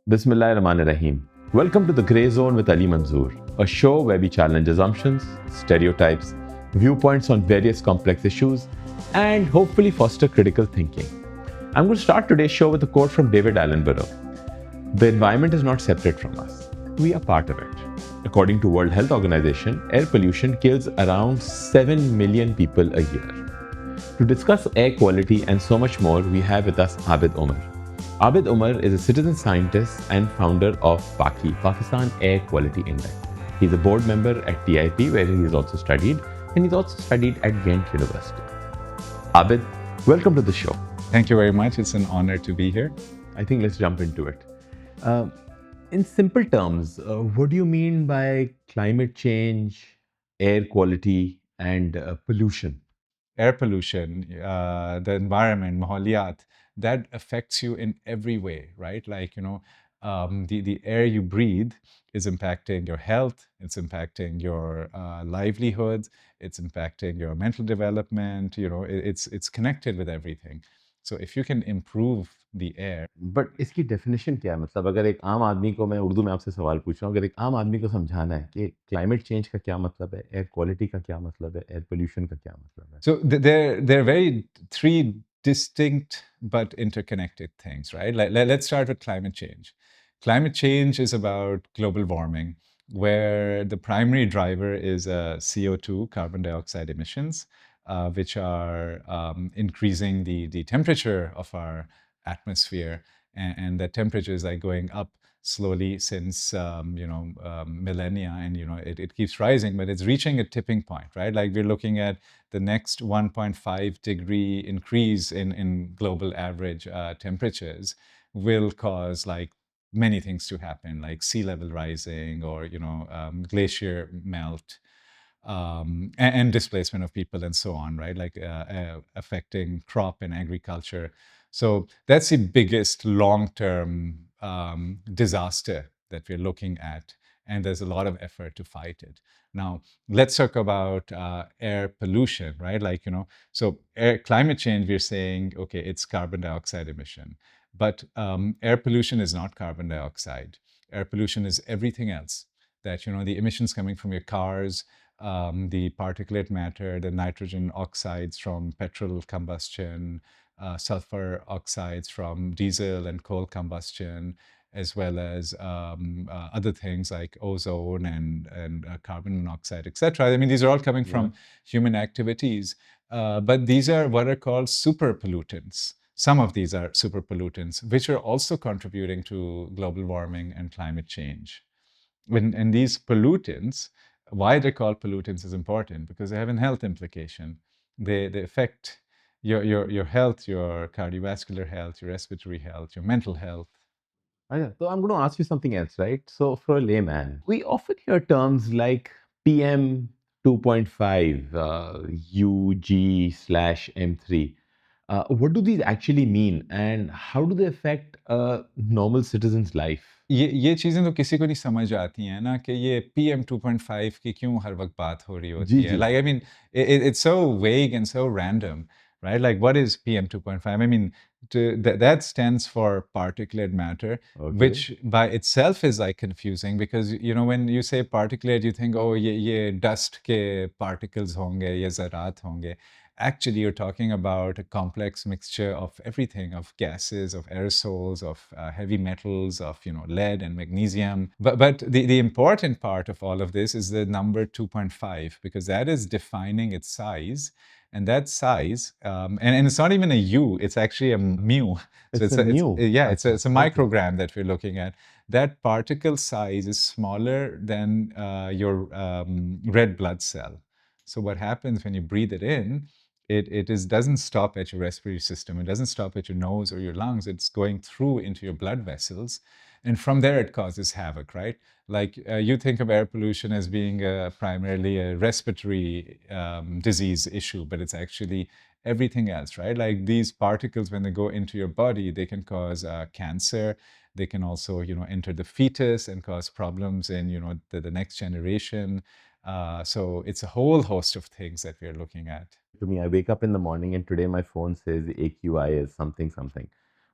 Bismillahirrahmanirrahim. Welcome to the Grey Zone with Ali Manzoor, a show where we challenge assumptions, stereotypes, viewpoints on various complex issues, and hopefully foster critical thinking. I'm going to start today's show with a quote from David Attenborough. The environment is not separate from us. We are part of it. According to World Health Organization, air pollution kills around 7 million people a year. To discuss air quality and so much more, we have with us Abid Omar. Abid Omar is a citizen scientist and founder of PAQI, Pakistan Air Quality Index. He's a board member at TIP, where he's also studied, and he's also studied at Ghent University. Abid, welcome to the show. Thank you very much. It's an honor to be here. I think let's jump into it. In simple terms, what do you mean by climate change, air quality, and pollution? Air pollution, the environment, mahawliyat, that affects you in every way, right? Like, the air you breathe is impacting your health, it's impacting your livelihoods, it's impacting your mental development, it's connected with everything. So if you can improve the air. But इसकी definition क्या है? मतलब अगर एक आम आदमी को, मैं उर्दू में आपसे सवाल पूछ रहा हूँ, अगर एक आम आदमी को समझाना है कि क्लाइमेट चेंज का क्या मतलब है, एयर क्वालिटी का क्या मतलब है, एयर पोल्यूशन का क्या मतलब है? So they're very three distinct but interconnected things, right? Let's start with climate change. Climate change is about global warming, where the primary driver is CO2, carbon dioxide emissions, which are increasing the temperature of our atmosphere, and the temperature is like going up slowly since millennia, and it keeps rising, but it's reaching a tipping point, right? Like we're looking at the next 1.5 degree increase in global average temperatures will cause like many things to happen, like sea level rising or glacier melt, and displacement of people and so on, right? Like affecting crop and agriculture. So that's the biggest long-term disaster that we're looking at, and there's a lot of effort to fight it. Now, let's talk about air pollution, right? Like, so climate change, we're saying, okay, it's carbon dioxide emission. But air pollution is not carbon dioxide. Air pollution is everything else. That, the emissions coming from your cars, the particulate matter, the nitrogen oxides from petrol combustion, sulfur oxides from diesel and coal combustion, as well as other things like ozone and carbon monoxide, etc. I mean, these are all coming from human activities, but these are what are called super pollutants. Some of these are super pollutants, which are also contributing to global warming and climate change. And these pollutants, why they're called pollutants is important because they have a health implication. They affect your health, your cardiovascular health, your respiratory health, your mental health. Yeah, so I'm going to ask you something else, right? So for a layman, we often hear terms like PM 2.5, UG slash M3. What do these actually mean, and how do they affect a normal citizen's life? ये चीज़ें तो किसी को नहीं समझ आती हैं ना कि ये PM 2.5 की क्यों हर वक्त बात हो रही होती है. जी. Like, I mean, it's so vague and so random, right? Like, what is PM 2.5? I mean, that stands for particulate matter, Okay. which by itself is like confusing because, when you say particulate, you think, oh, ये dust के particles होंगे, ये ज़रात होंगे. Actually, you're talking about a complex mixture of everything, of gases, of aerosols, of heavy metals, of lead and magnesium. But the important part of all of this is the number 2.5, because that is defining its size. And that size, and it's not even a U, it's actually a mu. So It's a mu. it's a microgram that we're looking at. That particle size is smaller than your red blood cell. So what happens when you breathe it in, it doesn't stop at your respiratory system. It doesn't stop at your nose or your lungs. It's going through into your blood vessels. And from there, it causes havoc, right? Like you think of air pollution as being primarily a respiratory disease issue, but it's actually everything else, right? Like these particles, when they go into your body, they can cause cancer. They can also, enter the fetus and cause problems in, the next generation. So it's a whole host of things that we're looking at. To me, I wake up in the morning and today my phone says AQI is something something.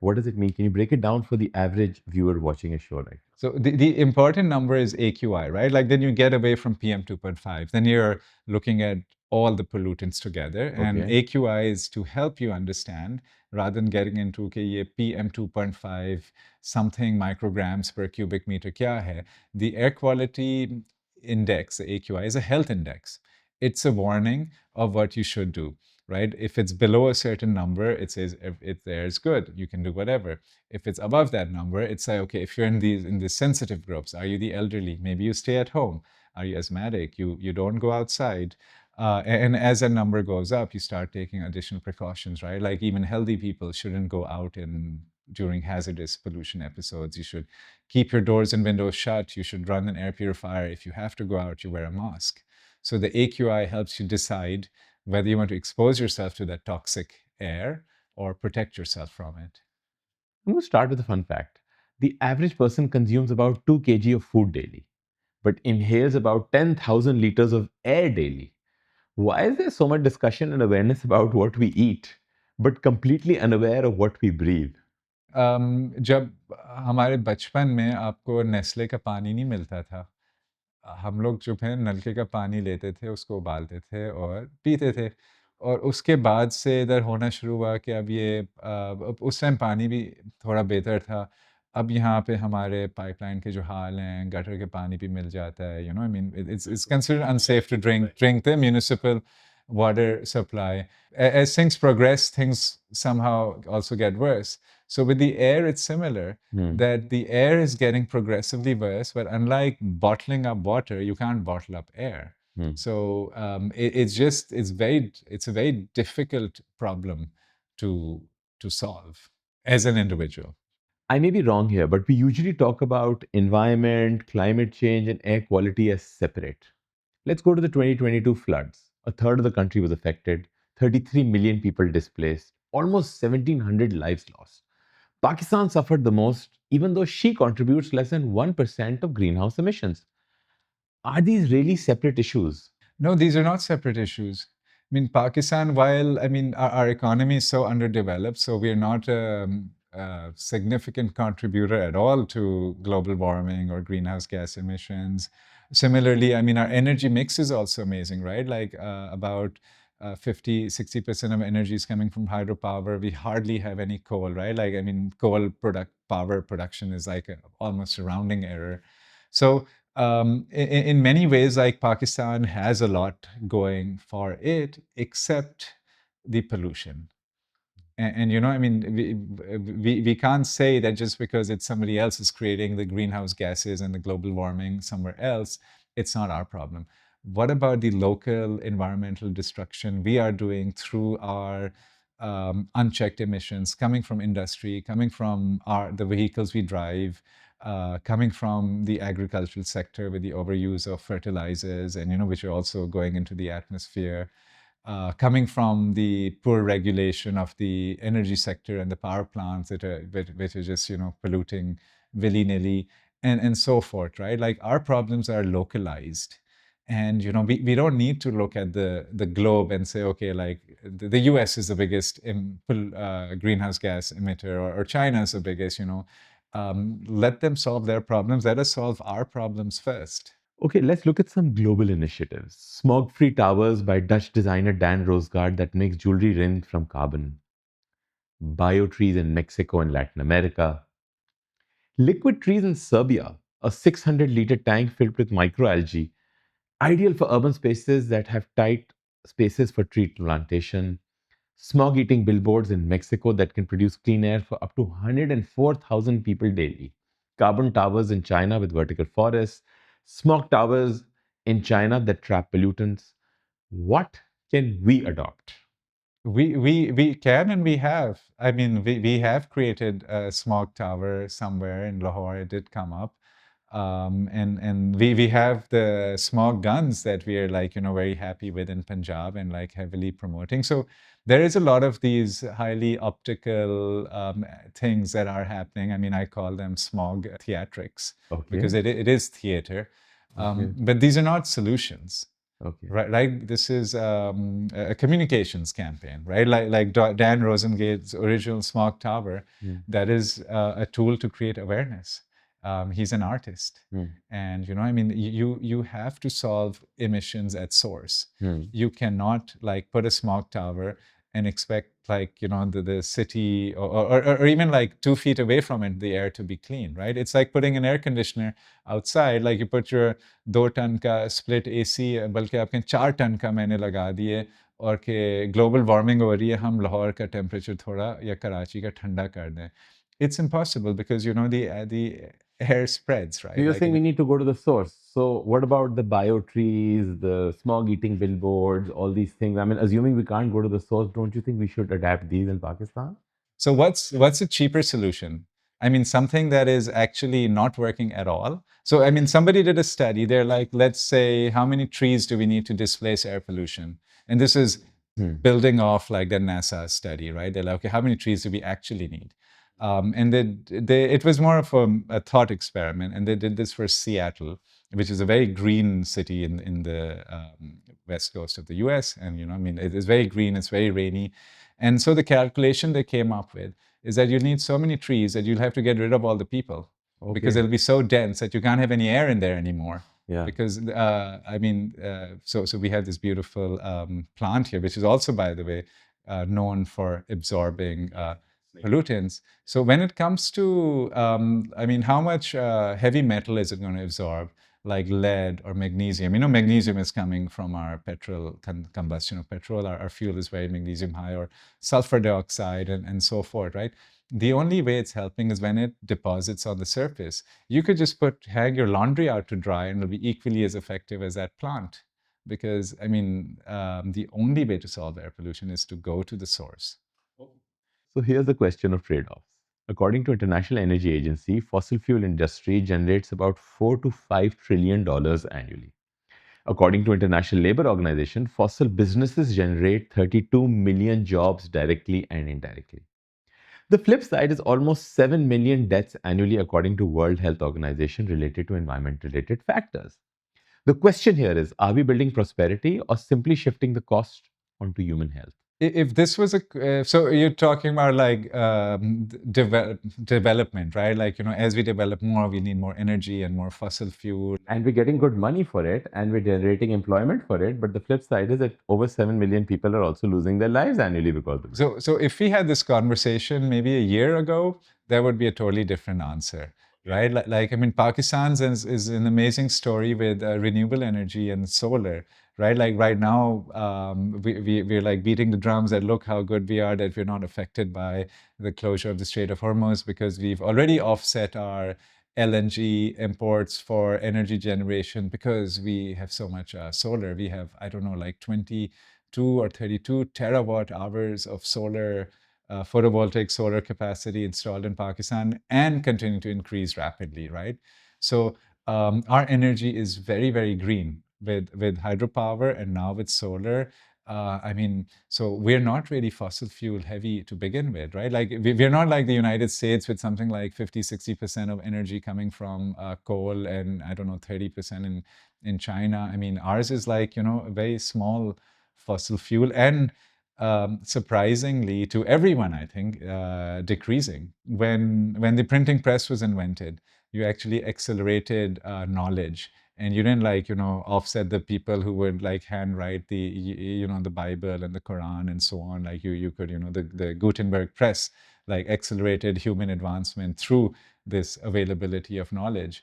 What does it mean? Can you break it down for the average viewer watching a show like So the important number is AQI, right? Like then you get away from PM2.5. Then you're looking at all the pollutants together. this? And Okay. AQI is to help you understand rather than getting into okay, ye PM2.5 something micrograms per cubic meter kya hai. The air quality index, the AQI, is a health index. It's a warning of what you should do, right? If it's below a certain number, it says if the air is good, you can do whatever. If it's above that number, it's like, okay, if you're in these sensitive groups, are you the elderly? Maybe you stay at home. Are you asthmatic? You don't go outside. And as that number goes up, you start taking additional precautions, right? Like even healthy people shouldn't go out in during hazardous pollution episodes. You should keep your doors and windows shut. You should run an air purifier. If you have to go out, you wear a mask. So the AQI helps you decide whether you want to expose yourself to that toxic air or protect yourself from it. I'm going to start with a fun fact. The average person consumes about 2 kg of food daily, but inhales about 10,000 liters of air daily. Why is there so much discussion and awareness about what we eat, but completely unaware of what we breathe? जब हमारे बचपन में आपको Nestle का पानी नहीं मिलता था, हम लोग जो है नलके का पानी लेते थे, उसको उबालते थे और पीते थे। और उसके बाद से इधर होना शुरू हुआ कि अब ये अब उस टाइम पानी भी थोड़ा बेहतर था। अब यहाँ पे हमारे पाइपलाइन के जो हाल हैं, गटर के पानी भी मिल जाता है, I mean it's considered unsafe to drink the municipal water supply. As things progress, things somehow also get worse. So with the air, it's similar Hmm. that the air is getting progressively worse, but unlike bottling up water, you can't bottle up air. Hmm. So it's a very difficult problem to to solve as an individual. I may be wrong here, but we usually talk about environment, climate change, and air quality as separate. Let's go to the 2022 floods. A third of the country was affected, 33 million people displaced, almost 1,700 lives lost. Pakistan suffered the most, even though she contributes less than 1% of greenhouse emissions. Are these really separate issues? No, these are not separate issues. I mean, Pakistan, while I mean our economy is so underdeveloped, so we're not a significant contributor at all to global warming or greenhouse gas emissions. Similarly, I mean, our energy mix is also amazing, right? Like about 50, 60% of energy is coming from hydropower. We hardly have any coal, right? Like, I mean, power production is like almost a rounding error. So in many ways, like Pakistan has a lot going for it, except the pollution. And I mean, we can't say that just because it's somebody else is creating the greenhouse gases and the global warming somewhere else, it's not our problem. What about the local environmental destruction we are doing through our unchecked emissions coming from industry, coming from the vehicles we drive, coming from the agricultural sector with the overuse of fertilizers and which are also going into the atmosphere, coming from the poor regulation of the energy sector and the power plants which are just polluting willy-nilly and so forth, right? Like our problems are localized. And we don't need to look at the globe and say, okay, like the US is the biggest greenhouse gas emitter, or China is the biggest. Let them solve their problems. Let us solve our problems first. Okay, let's look at some global initiatives. Smog free towers by Dutch designer Dan Rosgaard that makes jewelry rinsed from carbon. Biotrees in Mexico and Latin America. Liquid trees in Serbia, a 600-liter tank filled with microalgae, ideal for urban spaces that have tight spaces for tree plantation. Smog eating billboards in Mexico that can produce clean air for up to 104,000 people daily. Carbon towers in China with vertical forests. Smog towers in China that trap pollutants. What can we adopt? We can and we have. I mean, we have created a smog tower somewhere in Lahore. It did come up. And we have the smog guns that we are like, very happy with in Punjab and like heavily promoting. So there is a lot of these highly optical things that are happening. I mean, I call them smog theatrics Okay. because it is theater. Okay. But these are not solutions. Okay. Right, this is a communications campaign, right? Like Dan Rosengate's original Smog Tower, Hmm. that is a tool to create awareness. He's an artist, Hmm. and I mean, you have to solve emissions at source. Hmm. You cannot like put a smog tower and expect like the city or even like 2 feet away from it the air to be clean, right? It's like putting an air conditioner outside. Like you put your 2 ton का split AC बल्कि आपके 4 ton का मैंने लगा दिए और कि global warming हो रही है हम लाहौर का टेम्परेचर थोड़ा या कराची का ठंडा कर दें. It's impossible because the air spreads, So right? you're Like saying we need to go to the source. So what about the bio trees, the smog eating billboards, all these things? I mean, assuming we can't go to the source, don't you think we should adapt these in Pakistan? So what's a cheaper solution? I mean, something that is actually not working at all. So I mean, somebody did a study. They're like, let's say, how many trees do we need to displace air pollution? And this is Hmm. building off like the NASA study, right? They're like, okay, how many trees do we actually need? And it was more of a thought experiment, and they did this for Seattle, which is a very green city in the west coast of the U.S. And I mean, it is very green. It's very rainy, and so the calculation they came up with is that you need so many trees that you'll have to get rid of all the people because Okay. it'll be so dense that you can't have any air in there anymore. Yeah. Because I mean, so we have this beautiful plant here, which is also, by the way, known for absorbing pollutants. So when it comes to, I mean, how much heavy metal is it going to absorb? Like lead or magnesium. Magnesium is coming from our petrol combustion of petrol. Our fuel is very magnesium high, or sulfur dioxide and so forth, right? The only way it's helping is when it deposits on the surface. You could just hang your laundry out to dry and it'll be equally as effective as that plant. Because, I mean, the only way to solve air pollution is to go to the source. So here's the question of trade-offs. According to International Energy Agency, fossil fuel industry generates about $4 to $5 trillion annually. According to International Labour Organization, fossil businesses generate 32 million jobs directly and indirectly. The flip side is almost 7 million deaths annually according to World Health Organization related to environment related factors. The question here is, are we building prosperity or simply shifting the cost onto human health? If this was so you're talking about like development, right? Like as we develop more, we need more energy and more fossil fuel. And we're getting good money for it and we're generating employment for it. But the flip side is that over 7 million people are also losing their lives annually because of it. So if we had this conversation maybe a year ago, that would be a totally different answer, right? Like I mean, Pakistan's is an amazing story with renewable energy and solar, right? Like right now, we're like beating the drums that look how good we are, that we're not affected by the closure of the Strait of Hormuz because we've already offset our LNG imports for energy generation because we have so much solar. We have, I don't know, like 22 or 32 terawatt hours of solar, photovoltaic solar capacity installed in Pakistan and continue to increase rapidly, right? So our energy is very, very green with hydropower and now with solar. I mean, so we're not really fossil fuel heavy to begin with, right? Like we're not like the United States with something like 50, 60% of energy coming from coal and I don't know, 30% in China. I mean, ours is like, a very small fossil fuel and surprisingly to everyone, I think, decreasing. When the printing press was invented, you actually accelerated knowledge and you didn't like offset the people who would like handwrite the Bible and the Quran and so on. Like you could the Gutenberg press like accelerated human advancement through this availability of knowledge.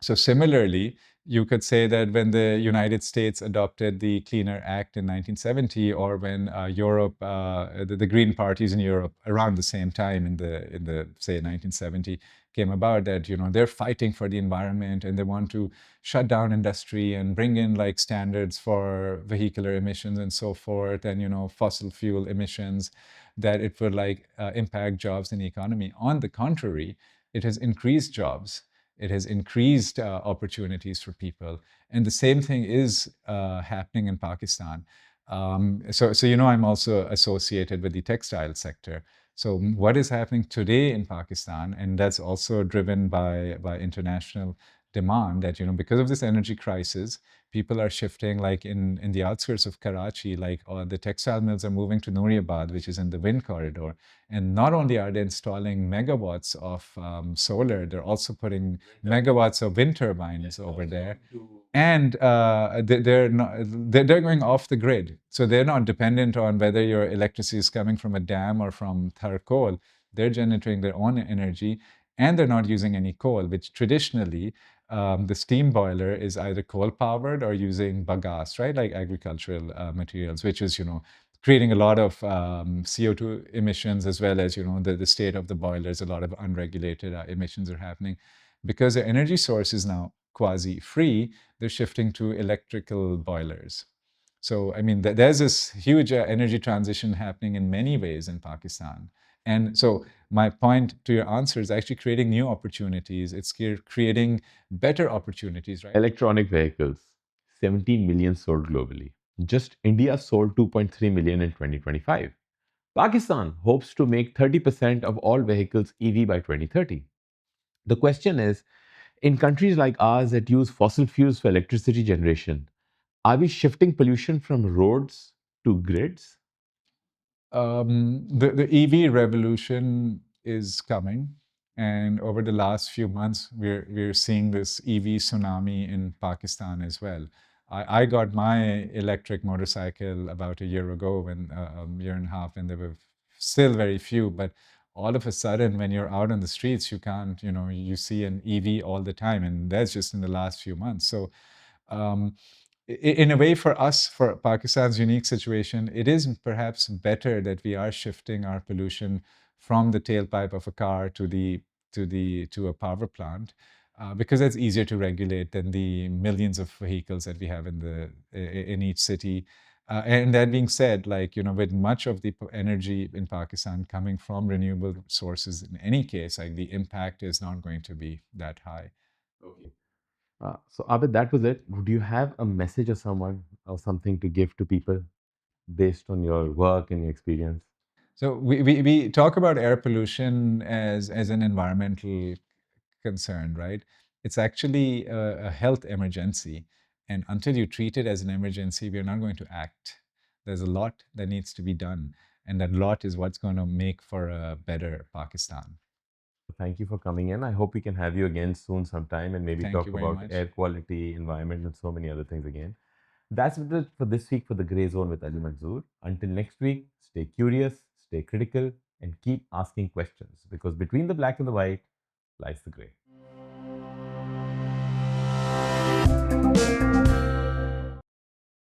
So similarly, you could say that when the United States adopted the Cleaner Act in 1970, or when Europe, the Green parties in Europe around the same time in the say 1970 came about, that they're fighting for the environment and they want to shut down industry and bring in like standards for vehicular emissions and so forth, and fossil fuel emissions, that it would like impact jobs in the economy. On the contrary, it has increased jobs, it has increased opportunities for people. And the same thing is happening in Pakistan. So I'm also associated with the textile sector. So what is happening today in Pakistan, and that's also driven by international demand that, because of this energy crisis, people are shifting, like in the outskirts of Karachi, like the textile mills are moving to Nooriabad, which is in the wind corridor. And not only are they installing megawatts of solar, they're also putting megawatts of wind turbines over there. And they're not, they're going off the grid, so they're not dependent on whether your electricity is coming from a dam or from charcoal. They're generating their own energy, and they're not using any coal, which traditionally the steam boiler is either coal powered or using bagasse, right, like agricultural materials, which is creating a lot of CO2 emissions, as well as the state of the boilers. A lot of unregulated emissions are happening because the energy source is now quasi free. They're shifting to electrical boilers. So, I mean, there's this huge energy transition happening in many ways in Pakistan. And so, my point to your answer is actually creating new opportunities. It's creating better opportunities, right? Electronic vehicles, 17 million sold globally. Just India sold 2.3 million in 2025. Pakistan hopes to make 30% of all vehicles EV by 2030. The question is, in countries like ours that use fossil fuels for electricity generation, are we shifting pollution from roads to grids? The EV revolution is coming, and over the last few months, we're seeing this EV tsunami in Pakistan as well. I got my electric motorcycle about a year ago, when a year and a half, and there were still very few. But all of a sudden, when you're out on the streets, you can't, you see an EV all the time, and that's just in the last few months. So um, in a way, for us, for Pakistan's unique situation, it is perhaps better that we are shifting our pollution from the tailpipe of a car to a power plant, because that's easier to regulate than the millions of vehicles that we have in each city. And that being said, like, with much of the energy in Pakistan coming from renewable sources, in any case, like, the impact is not going to be that high. Okay. So, Abid, that was it. Would you have a message or someone or something to give to people based on your work and your experience? So we talk about air pollution as an environmental concern, right? It's actually a health emergency. And until you treat it as an emergency, we're not going to act. There's a lot that needs to be done. And that lot is what's going to make for a better Pakistan. Thank you for coming in. I hope we can have you again soon sometime and maybe Thank you talk very about much. air quality, environment, and so many other things again. That's it for this week for the Grey Zone with Ali Manzoor. Until next week, stay curious, stay critical, and keep asking questions because between the black and the white lies the grey.